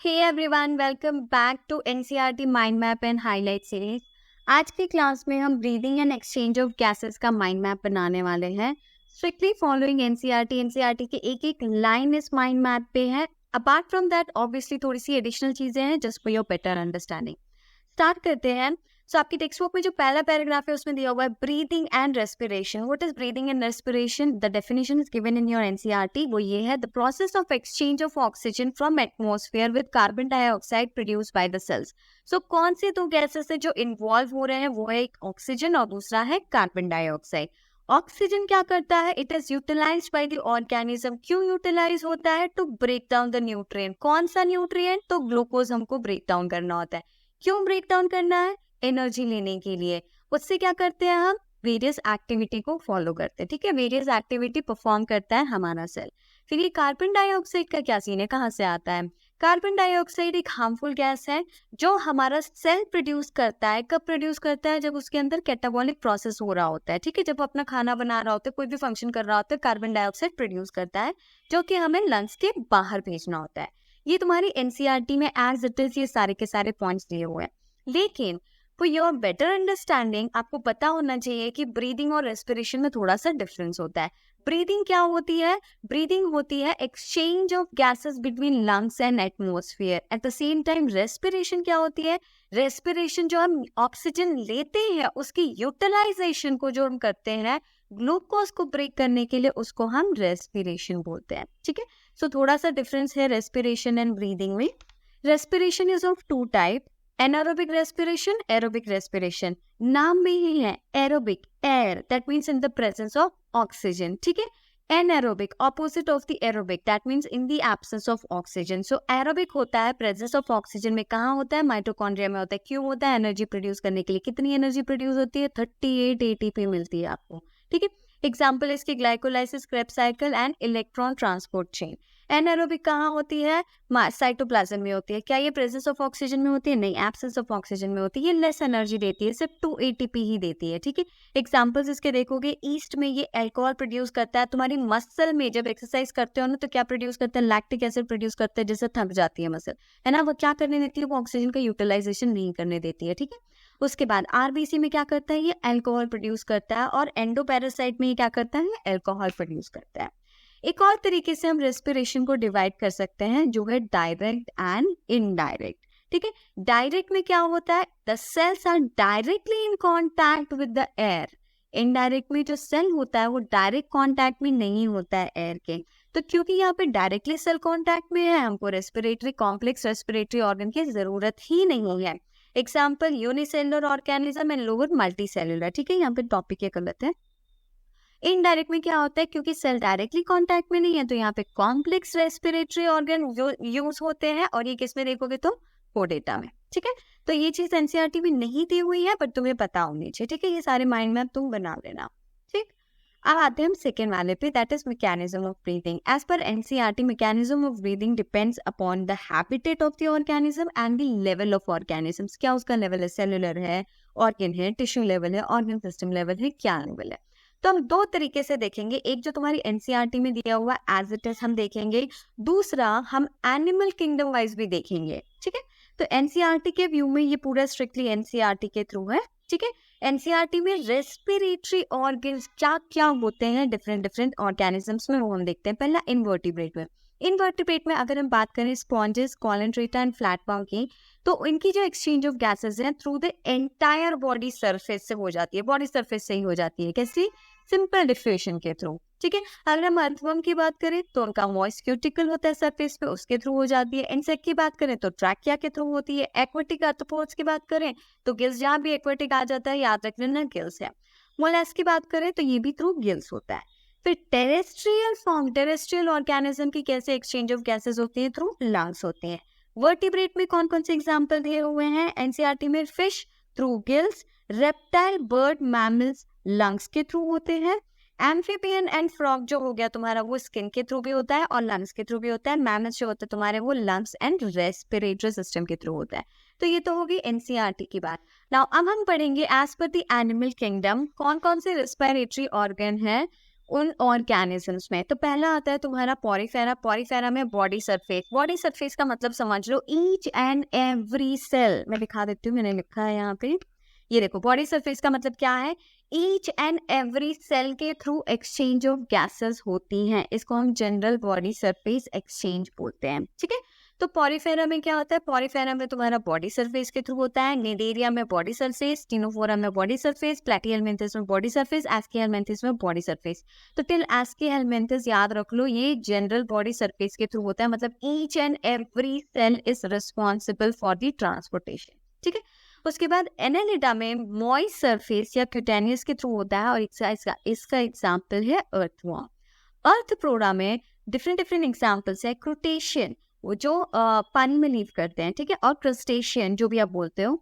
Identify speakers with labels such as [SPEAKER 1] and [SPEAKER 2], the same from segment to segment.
[SPEAKER 1] Hey everyone, welcome back to NCERT mind map and highlight series. आज की class में हम breathing and exchange of gases का mind map बनाने वाले हैं। स्ट्रिक्टली फॉलोइंग एनसीईआरटी के एक एक लाइन इस माइंड मैप पे है। अपार्ट फ्रॉम दैट ऑब्वियसली थोड़ी सी एडिशनल चीजें हैं just for your better understanding. Start करते हैं। सो आपकी टेक्स्ट बुक में जो पहला पैराग्राफ है उसमें दिया हुआ है breathing and respiration. What is breathing and respiration? The definition is given in your NCERT. वो ये है, the process of exchange of oxygen from atmosphere with carbon dioxide produce by the cells. So कौन से दो gases है जो involve हो रहे हैं? वो है एक ऑक्सीजन और दूसरा है कार्बन डाइऑक्साइड। ऑक्सीजन क्या करता है? It is utilised by the organism. क्यों यूटिलाइज होता है? To break down the nutrient. कौन सा न्यूट्रिएंट? तो ग्लूकोज हमको ब्रेक डाउन करना होता है। क्यों ब्रेक डाउन करना है? एनर्जी लेने के लिए। उससे क्या करते हैं हम? वेरियस एक्टिविटी को फॉलो करते हैं। ठीक है, वेरियस एक्टिविटी परफॉर्म करता है हमारा सेल। फिर ये कार्बन डाइऑक्साइड का क्या सीन है, कहाँ से आता है? कार्बन डाइऑक्साइड एक हार्मफुल गैस है जो हमारा सेल प्रोड्यूस करता है। कब प्रोड्यूस करता है? जब उसके अंदर कैटाबॉलिक प्रोसेस हो रहा होता है। ठीक है, जब अपना खाना बना रहा होता है, कोई भी फंक्शन कर रहा होता है, कार्बन डाइऑक्साइड प्रोड्यूस करता है जो कि हमें लंग्स के बाहर भेजना होता है। ये तुम्हारी एनसीईआरटी में एज इट इज ये सारे के सारे पॉइंट्स दिए हुए हैं। लेकिन फॉर योर बेटर अंडरस्टैंडिंग आपको पता होना चाहिए कि ब्रीदिंग और रेस्पिरेशन में थोड़ा सा डिफरेंस होता है। ब्रीदिंग क्या होती है? ब्रीदिंग होती है exchange of gases between lungs and atmosphere. At the same time respiration क्या होती है? रेस्पिरेशन जो हम ऑक्सीजन लेते हैं उसकी यूटिलाइजेशन को जो हम करते हैं ग्लूकोज को ब्रेक करने के लिए, उसको हम रेस्पिरेशन बोलते हैं। ठीक है, सो थोड़ा सा डिफरेंस है रेस्पिरेशन एंड ब्रीदिंग में। Respiration is of two type, anaerobic respiration, aerobic respiration. नाम में ही है aerobic, air, that means in the presence of oxygen. ठीक है, anaerobic opposite of the aerobic, that means in the absence of oxygen. So aerobic होता है presence of oxygen में। कहाँ होता है? माइटोकॉन्ड्रिया में होता है। क्यों होता है? एनर्जी प्रोड्यूस करने के लिए। कितनी एनर्जी प्रोड्यूस होती है? 38 एटीपी मिलती है आपको। ठीक है, एग्जाम्पल इसकी glycolysis, Krebs cycle and electron transport chain. Anaerobic कहाँ होती है? साइटोप्लाज्म में होती है। क्या ये प्रेजेंस ऑफ ऑक्सीजन में होती है? नहीं, एब्सेंस ऑफ ऑक्सीजन में होती है। ये लेस एनर्जी देती है, सिर्फ 2 एटीपी ही देती है। ठीक है, एग्जांपल्स इसके देखोगे, ईस्ट में ये अल्कोहल प्रोड्यूस करता है। तुम्हारी मसल में जब एक्सरसाइज करते हो ना तो क्या प्रोड्यूस करता है? लैक्टिक एसिड प्रोड्यूस करता है, जिससे थक जाती है मसल, है ना। वो क्या करने देती है? वो ऑक्सीजन का यूटिलाइजेशन नहीं करने देती है। ठीक है, उसके बाद आरबीसी में क्या करता है? ये अल्कोहल प्रोड्यूस करता है। और एंडोपैरासाइट में ये क्या करता है? अल्कोहल प्रोड्यूस करता है। एक और तरीके से हम रेस्पिरेशन को डिवाइड कर सकते हैं जो है डायरेक्ट एंड इनडायरेक्ट। ठीक है, डायरेक्ट में क्या होता है? The cells are directly in contact with the air. Indirect में जो सेल होता है वो डायरेक्ट कांटेक्ट में नहीं होता है एयर के। तो क्योंकि यहाँ पे डायरेक्टली सेल कांटेक्ट में है, हमको रेस्पिरेटरी कॉम्प्लेक्स रेस्पिरेटरी ऑर्गन की जरूरत ही नहीं है। Example unicellular organism and lower multi cellular. ठीक है, यहाँ पे टॉपिक ये गलत है। इनडायरेक्ट में क्या होता है? क्योंकि सेल डायरेक्टली कांटेक्ट में नहीं है तो यहाँ पे कॉम्प्लेक्स रेस्पिरेटरी ऑर्गन यूज होते हैं। और ये किस में देखोगे तो कोडेटा में। ठीक है, तो ये चीज एनसीईआरटी में नहीं दी हुई है पर तुम्हें पता होनी चाहिए। ठीक है, ये सारे माइंड मैप तुम बना लेना। ठीक, अब आते हैं हम सेकेंड वाले पे, that is mechanism of breathing. As per NCERT mechanism of breathing depends upon the habitat of the organism and the level of organisms. क्या उसका लेवल है? सेलुलर है, ऑर्गन है, टिश्यू लेवल है, ऑर्गन सिस्टम लेवल है, क्या level है? तो हम दो तरीके से देखेंगे। एक जो तुम्हारी एनसीईआरटी में दिया हुआ एज इट इज हम देखेंगे, दूसरा हम एनिमल किंगडम वाइज भी देखेंगे। ठीक है, तो एनसीईआरटी के व्यू में ये पूरा स्ट्रिक्टली एनसीईआरटी के थ्रू है। ठीक है, एनसीईआरटी में रेस्पिरेटरी ऑर्गन्स क्या क्या होते हैं डिफरेंट डिफरेंट ऑर्गेनिजम्स में, वो हम देखते हैं। पहला इनवर्टिब्रेट में। इनवर्टिब्रेट में अगर हम बात करें स्पॉन्जेस, कॉलनट्रेटा एंड फ्लैटवर्म की, तो इनकी जो एक्सचेंज ऑफ गैसेस है through the entire body surface से हो जाती है। बॉडी सरफेस से ही हो जाती है। कैसी? सिंपल डिफ्यूजन के थ्रू। ठीक है, अगर हम अर्थवर्म की बात करें तो उनका मॉइस्ट क्यूटिकल होता है सरफेस पे, उसके थ्रू हो जाती है। इंसेक्ट की बात करें तो ट्रैकिया के थ्रू होती है। एक्वेटिक आर्थ्रोपोड्स की बात करें तो गिल्स, जहाँ भी एक्वेटिक आ जाता है याद रख लेना गिल्स है। मोलस्क की बात करें तो ये भी थ्रू गिल्स होता है। फिर टेरेस्ट्रियल फॉर्म, टेरेस्ट्रियल ऑर्गेनिज्म की कैसे एक्सचेंज ऑफ गैसेस होती है? थ्रू लंग्स होते हैं। वर्टिब्रेट में कौन कौन से एग्जाम्पल दिए हुए हैं एनसीईआरटी में? Fish through gills, reptile, bird, mammals lungs के थ्रू होते हैं। एम्फीबियन एंड फ्रॉग जो हो गया तुम्हारा वो स्किन के थ्रू भी होता है और लंग्स के थ्रू भी होता है। मैमल्स जो होते हैं तुम्हारे वो लंग्स एंड रेस्पिरेटरी सिस्टम के थ्रू होता है। तो ये तो होगी एनसीईआरटी की बात। नाउ अब हम पढ़ेंगे as per the animal kingdom कौन कौन से रेस्पिरेटरी ऑर्गन है उन ऑर्गेनिजम्स में। तो पहला आता है तुम्हारा पॉरीफेरा। पॉरीफेरा में बॉडी सरफेस। बॉडी सरफेस का मतलब समझ लो ईच एंड एवरी सेल। मैं दिखा देती हूँ, मैंने लिखा है यहाँ पे, ये देखो बॉडी सरफेस का मतलब क्या है, ईच एंड एवरी सेल के थ्रू एक्सचेंज ऑफ गैसेस होती हैं, इसको हम जनरल बॉडी सरफेस एक्सचेंज बोलते हैं। ठीक है, तो पॉरीफेरा में क्या होता है, पॉरीफेरा में तुम्हारा बॉडी सरफेस के थ्रू होता है, निडेरिया में बॉडी सरफेस, स्टिनोफोरा में बॉडी सरफेस, प्लैटीहेलमिंथस में बॉडी सरफेस, एस्कीहेलमिंथस में बॉडी सरफेस। तो टिल एस्कीहेलमिंथस याद रख लो, ये जनरल बॉडी सरफेस के थ्रू होता है, मतलब each and every cell is responsible for the transportation. ठीक है, उसके बाद एनालिडा में मॉइस्ट सरफेस या क्यूटेनियस के थ्रू होता है, और इसका एग्जाम्पल है अर्थवॉर्म। अर्थप्रोडा में डिफरेंट एग्जाम्पल्स है, क्रूटेशियन वो जो पानी में लीव करते हैं, ठीक है, और क्रस्टेशियन जो भी आप बोलते हो,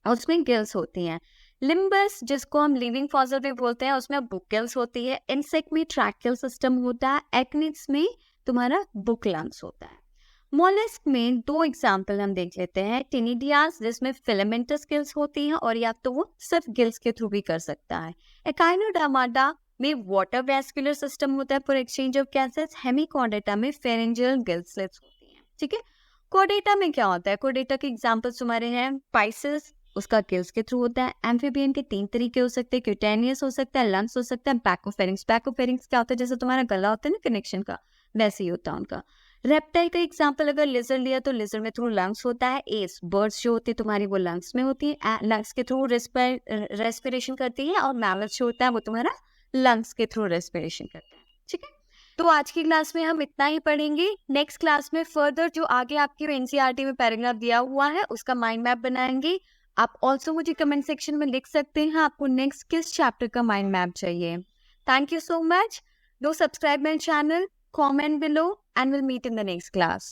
[SPEAKER 1] उसमें गिल्स होती हैं। लिम्बस जिसको हम लिविंग फॉसिल भी बोलते हैं, उसमें बुक गिल्स होती है। इंसेक्ट में ट्रैकियल सिस्टम होता है। एक्निड्स में तुम्हारा बुक लंग्स होता है। मोलस्क में दो एग्जाम्पल हम देख लेते हैं, टिनिडियास जिसमें फिलामेंटस गिल्स होती हैं, और या तो वो सिर्फ गिल्स के थ्रू भी कर सकता है। एकाइनोडर्माटा में वाटर वैस्कुलर सिस्टम होता है for exchange of gases. Hemichordata में फेरेंजियल गिल स्लिट्स होती हैं। ठीक है, कोर्डेटा में क्या होता है, कोर्डेटा के एग्जाम्पल्स तुम्हारे हैं, पाइसिस उसका गिल्स के थ्रू होता है। एम्फीबियन के 3 तरीके हो सकते हैं, क्यूटेनियस हो सकता है, लंग्स हो सकता है, बैकोफेरिंक्स। बैकोफेरिंक्स क्या होता है, जैसे तुम्हारा गला होता है ना कनेक्शन का, वैसे ही होता है उनका। रेप्टाइल का एग्जाम्पल अगर लिजर लिया तो लिजर में थ्रू लंग्स होता है। एस बर्ड्स जो होती है तुम्हारी वो लंग्स में होती है, लंग्स के थ्रू रेस्पिरेशन करती है, और मैमल्स जो होता है वो तुम्हारा लंग्स के थ्रू रेस्पिरेशन करता है। ठीक है, तो आज की क्लास में हम इतना ही पढ़ेंगे। नेक्स्ट क्लास में फर्दर जो आगे आपकी एनसीईआरटी में पैराग्राफ दिया हुआ है उसका माइंड मैप बनाएंगे। आप ऑल्सो मुझे कमेंट सेक्शन में लिख सकते हैं आपको नेक्स्ट किस चैप्टर का माइंड मैप चाहिए। Thank you so much. Do subscribe my channel, comment below, and we'll meet in the next class.